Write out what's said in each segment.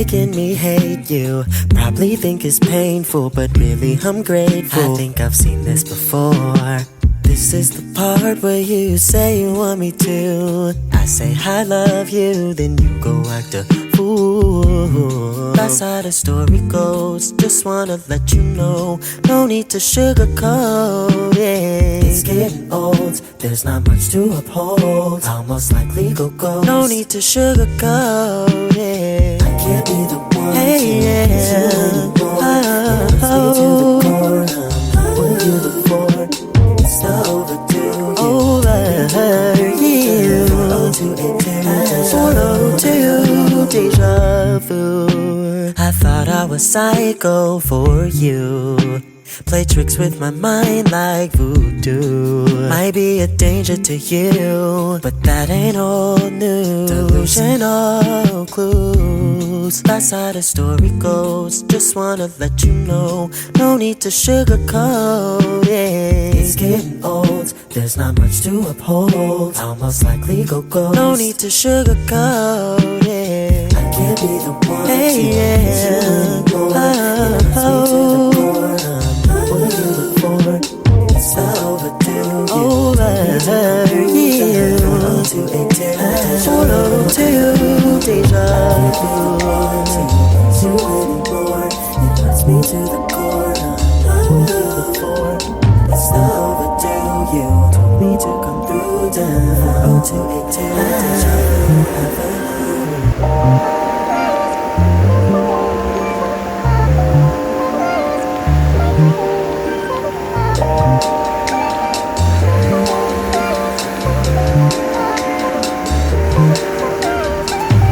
making me hate you. Probably think it's painful, but really I'm grateful. I think I've seen this before. This is the part where you say you want me to. I say I love you, then you go act a fool. That's how the story goes. Just wanna let you know, no need to sugarcoat it. It's getting old, there's not much to uphold. I'll most likely go ghost. No need to sugarcoat it. I can't be the one to what are you look for? It's the overdue. Deja vu. I thought I was psycho for you. Play tricks with my mind like voodoo. Might be a danger to you, but that ain't old news. Delusional clues. That's how the story goes. Just wanna let you know, no need to sugarcoat it. It's getting old, there's not much to uphold. I'll most likely go ghost. No need to sugarcoat it. I can't be the one to what do you look for? It's the overdue. Deja vu. To anymore. It hurts me to the core. What do you look for? It's the overdue. You told me to come through. Down 028 Deja vu.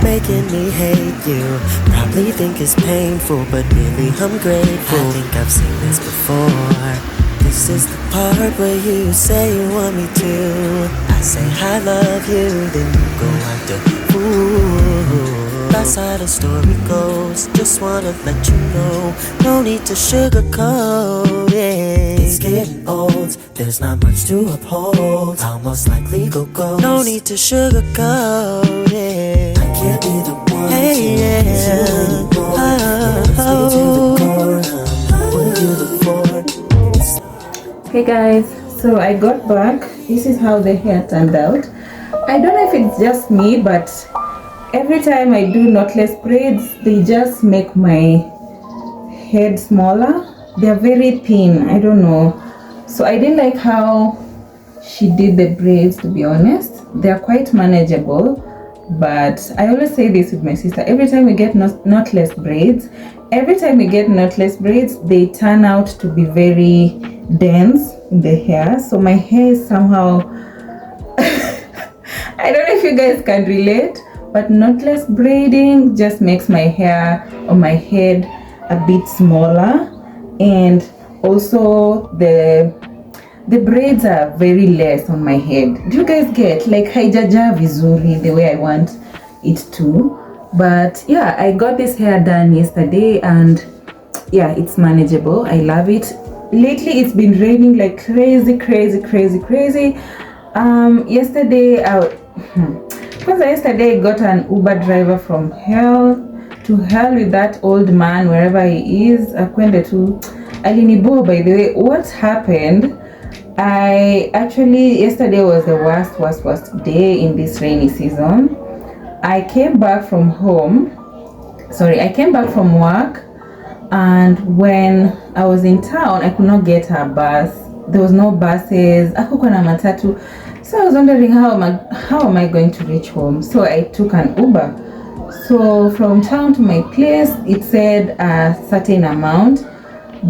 Making me hate you. Probably think it's painful, but really I'm grateful. I think I've seen this before. This is the part where you say you want me to. I say I love you, then you go act a fool. That's how the story goes. Just wanna let you know, no need to sugarcoat it. It's getting old, there's not much to uphold. I'll most likely go ghost. No need to sugarcoat it. I can't be the one what do you look for? Hey guys, so I got back. This is how the hair turned out. I don't know if it's just me, but every time I do knotless braids, they just make my head smaller. They're very thin, I don't know. So I didn't like how she did the braids, to be honest. They're quite manageable, but I always say this with my sister. Every time we get knotless braids, they turn out to be very dense in the hair. So my hair is somehow I don't know if you guys can relate, but knotless braiding just makes my hair or my head a bit smaller, and also the braids are very less on my head. Do you guys get, like, haijaja vizuri the way I want it to? But yeah, I got this hair done yesterday, and yeah, it's manageable. I love it. Lately it's been raining like crazy. Yesterday I got an Uber driver from hell to hell with that old man, wherever he is. Akwende tu alinibo. By the way, what happened, yesterday was the worst day in this rainy season. I came back from work, and when I was in town, I could not get a bus. There was no buses. Hakukuwa na matatu. So I was wondering how am I going to reach home? So I took an Uber. So from town to my place, it said a certain amount.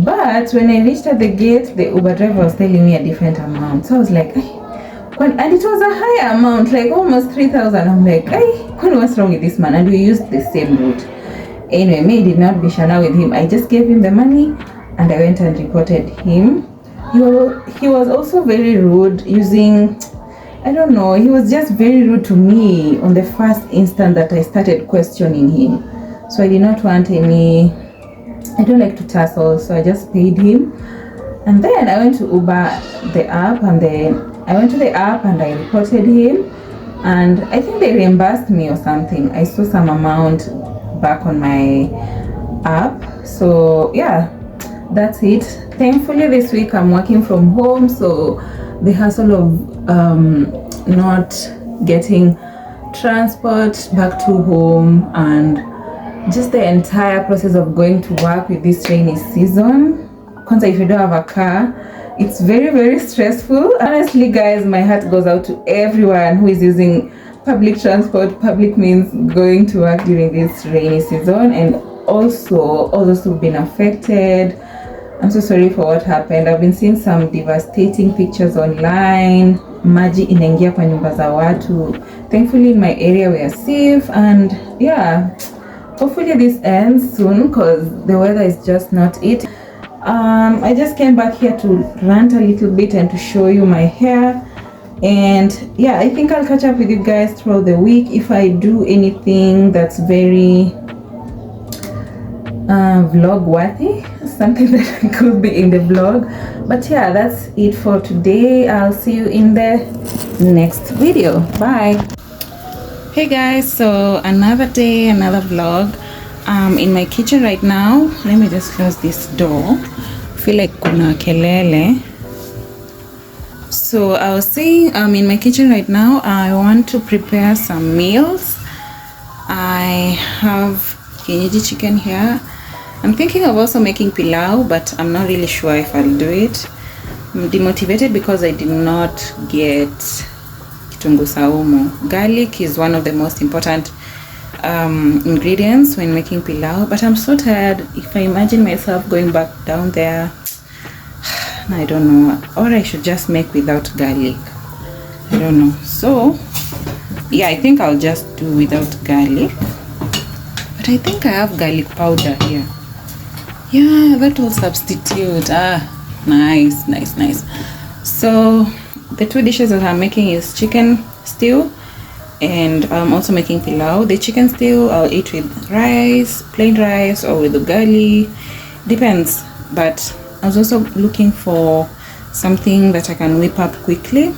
But when I reached at the gate, the Uber driver was telling me a different amount. So I was like, and it was a higher amount, like almost 3,000. I'm like, what's wrong with this man? And we used the same route. Anyway, me did not be shana with him. I just gave him the money and I went and reported him. He was also very rude, using, I don't know, he was just very rude to me on the first instant that I started questioning him. So I did not want any, I don't like to tussle, so I just paid him. And then I went to Uber the app, and then I went to the app and I reported him, and I think they reimbursed me or something. I saw some amount back on my app. So yeah, that's it. Thankfully this week I'm working from home, so the hassle of not getting transport back to home and just the entire process of going to work with this rainy season, because if you don't have a car, it's very, very stressful. Honestly guys, my heart goes out to everyone who is using public transport, public means going to work during this rainy season, and also all those who've been affected. I'm so sorry for what happened. I've been seeing some devastating pictures online. Maji inaingia kwa nyumba za watu. Thankfully in my area we are safe, and yeah, hopefully this ends soon because the weather is just not it. I just came back here to rant a little bit and to show you my hair. And yeah, I think I'll catch up with you guys throughout the week if I do anything that's very vlog worthy, something that could be in the vlog. But yeah, that's it for today. I'll see you in the next video. Bye. Hey guys, so another day, another vlog. I'm in my kitchen right now. Let me just close this door. Feel like kuna kelele. So I was saying I'm in my kitchen right now. I want to prepare some meals. I have kienyeji chicken here. I'm thinking of also making pilau, but I'm not really sure if I'll do it. I'm demotivated because I did not get kitungu saumu. Garlic is one of the most important ingredients when making pilau, but I'm so tired. If I imagine myself going back down there, I don't know, or I should just make without garlic. I don't know. So yeah, I think I'll just do without garlic, but I think I have garlic powder here. Yeah, that will substitute. Nice. So the two dishes that I'm making is chicken stew, and I'm also making pilau. The chicken stew I'll eat with rice, plain rice, or with ugali, depends. But I was also looking for something that I can whip up quickly.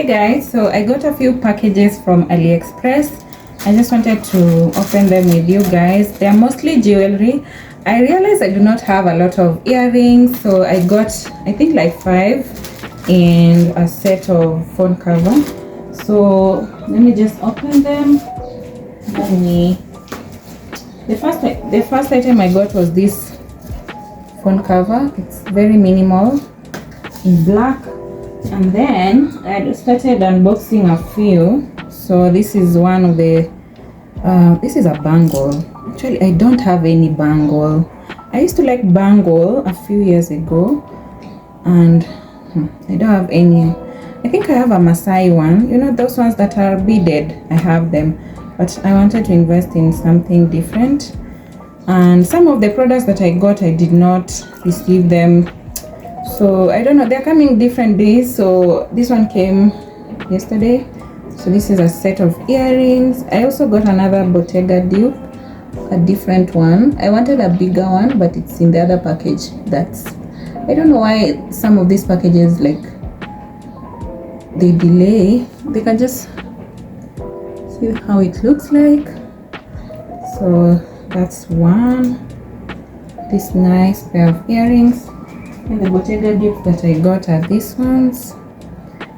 Hey guys, so I got a few packages from Aliexpress. I just wanted to open them with you guys. They are mostly jewelry. I realized I do not have a lot of earrings, so I got, I think, like 5 and a set of phone cover. So let me just open them. The first item I got was this phone cover. It's very minimal in black. And then I started unboxing a few. So this is one of the this is a bangle. Actually, I don't have any bangle. I used to like bangle a few years ago, and I don't have any. I think I have a Masai one, you know, those ones that are beaded. I have them, but I wanted to invest in something different. And some of the products that I got, I did not receive them. So I don't know, they're coming different days. So this one came yesterday. So this is a set of earrings. I also got another Bottega dupe, a different one. I wanted a bigger one, but it's in the other package. I don't know why some of these packages, like, they delay. They can just see how it looks like. So that's one. This nice pair of earrings. And the Bottega dupes that I got are these ones.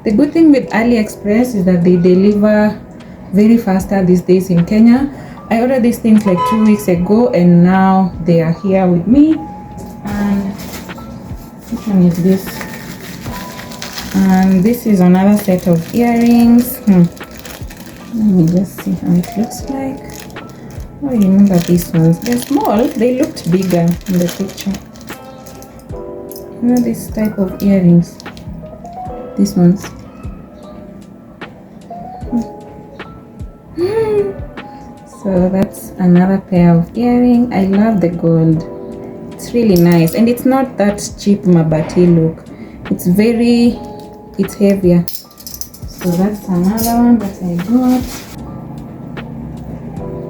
The good thing with AliExpress is that they deliver very faster these days in Kenya. I ordered these things like 2 weeks ago, and now they are here with me. And which one is this? And this is another set of earrings. Let me just see how it looks like. I remember these ones. They're small. They looked bigger in the picture. You know, this type of earrings. These ones. So that's another pair of earring. I love the gold. It's really nice, and it's not that cheap mabati look. It's heavier. So that's another one that I got.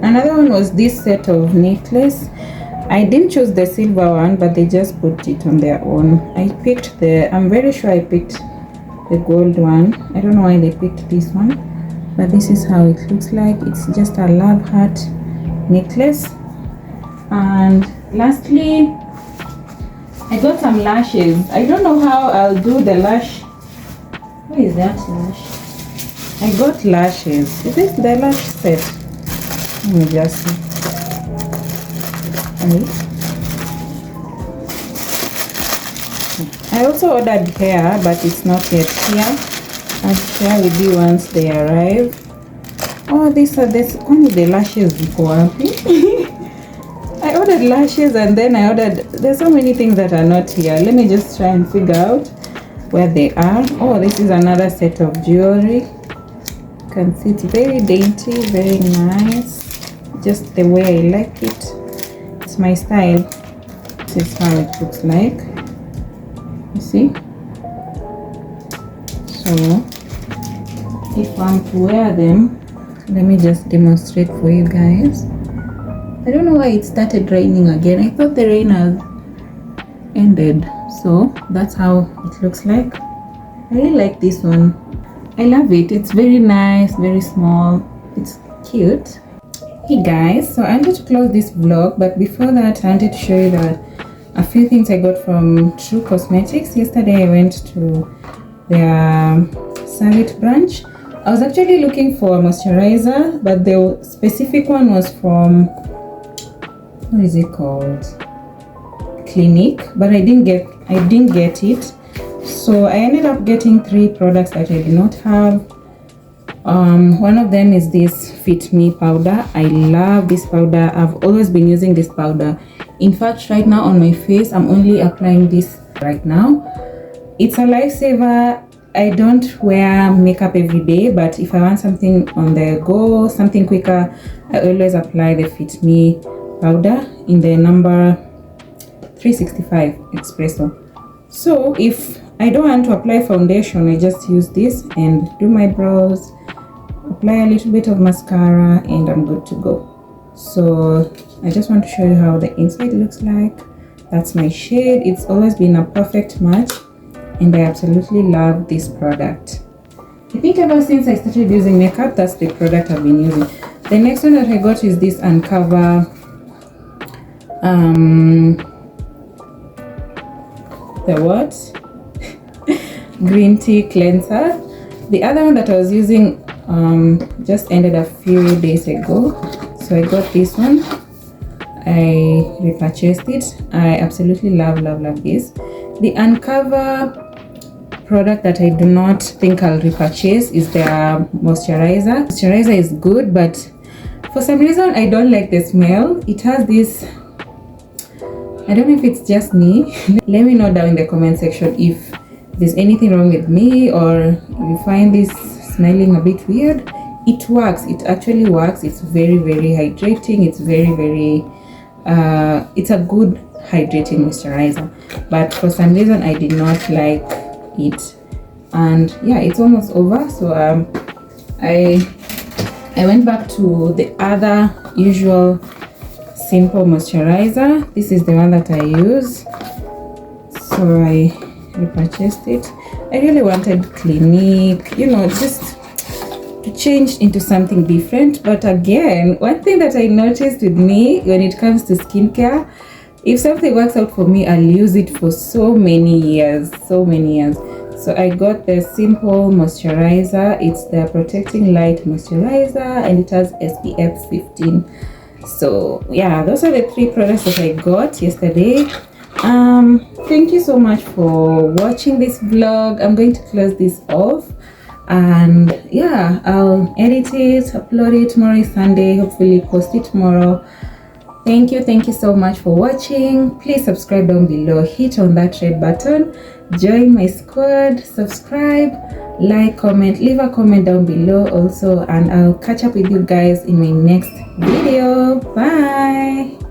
Another one was this set of necklace. I didn't choose the silver one, but they just put it on their own. I'm very sure I picked the gold one. I don't know why they picked this one, but this is how it looks like. It's just a love heart necklace. And lastly, I got some lashes. I don't know how I'll do the lash. Where is that lash? I got lashes. Is this the lash set? Let me just see. I also ordered hair, but it's not yet here. I'll share with you once they arrive. Oh, these are only the lashes before. I ordered lashes, and then there's so many things that are not here. Let me just try and figure out where they are. Oh, this is another set of jewelry. You can see it's very dainty, very nice, just the way I like it. It's my style. This is how it looks like. You see? So if I'm to wear them, let me just demonstrate for you guys. I don't know why it started raining again. I thought the rain had ended. So that's how it looks like. I really like this one. I love it. It's very nice, very small. It's cute. Hey guys, so I wanted to close this vlog, but before that I wanted to show you that a few things I got from True Cosmetics. Yesterday I went to their Summit Brunch. I was actually looking for a moisturizer, but the specific one was from, what is it called? Clinique, but I didn't get it. So I ended up getting 3 products that I did not have. One of them is this Fit Me powder. I love this powder. I've always been using this powder. In fact, right now on my face, I'm only applying this right now. It's a lifesaver. I don't wear makeup every day, but if I want something on the go, something quicker, I always apply the Fit Me powder in the number 365 espresso. So if I don't want to apply foundation, I just use this and do my brows, apply a little bit of mascara, and I'm good to go. So I just want to show you how the inside looks like. That's my shade. It's always been a perfect match, and I absolutely love this product. I think ever since I started using makeup, that's the product I've been using. The next one that I got is this Uncover the what? Green tea cleanser. The other one that I was using just ended a few days ago, so I got this one. I repurchased it. I absolutely love this. The Uncover product that I do not think I'll repurchase is their moisturizer. Moisturizer is good, but for some reason I don't like the smell. It has this, I don't know if it's just me. Let me know down in the comment section if there's anything wrong with me or you find this smelling a bit weird. It works. It actually works. It's very hydrating. It's very it's a good hydrating moisturizer, but for some reason I did not like it. And yeah, it's almost over, so I went back to the other usual simple moisturizer. This is the one that I use, so I repurchased it. I really wanted Clinique, you know, just to change into something different. But again, one thing that I noticed with me when it comes to skincare, if something works out for me, I'll use it for so many years. So I got the simple moisturizer. It's the protecting light moisturizer, and it has SPF 15. So yeah, those are the 3 products that I got yesterday. Thank you so much for watching this vlog. I'm going to close this off, and yeah, I'll edit it, upload it. Tomorrow is Sunday, hopefully post it tomorrow. Thank you so much for watching. Please subscribe down below, hit on that red button, join my squad, subscribe, like, comment, leave a comment down below also, and I'll catch up with you guys in my next video. Bye.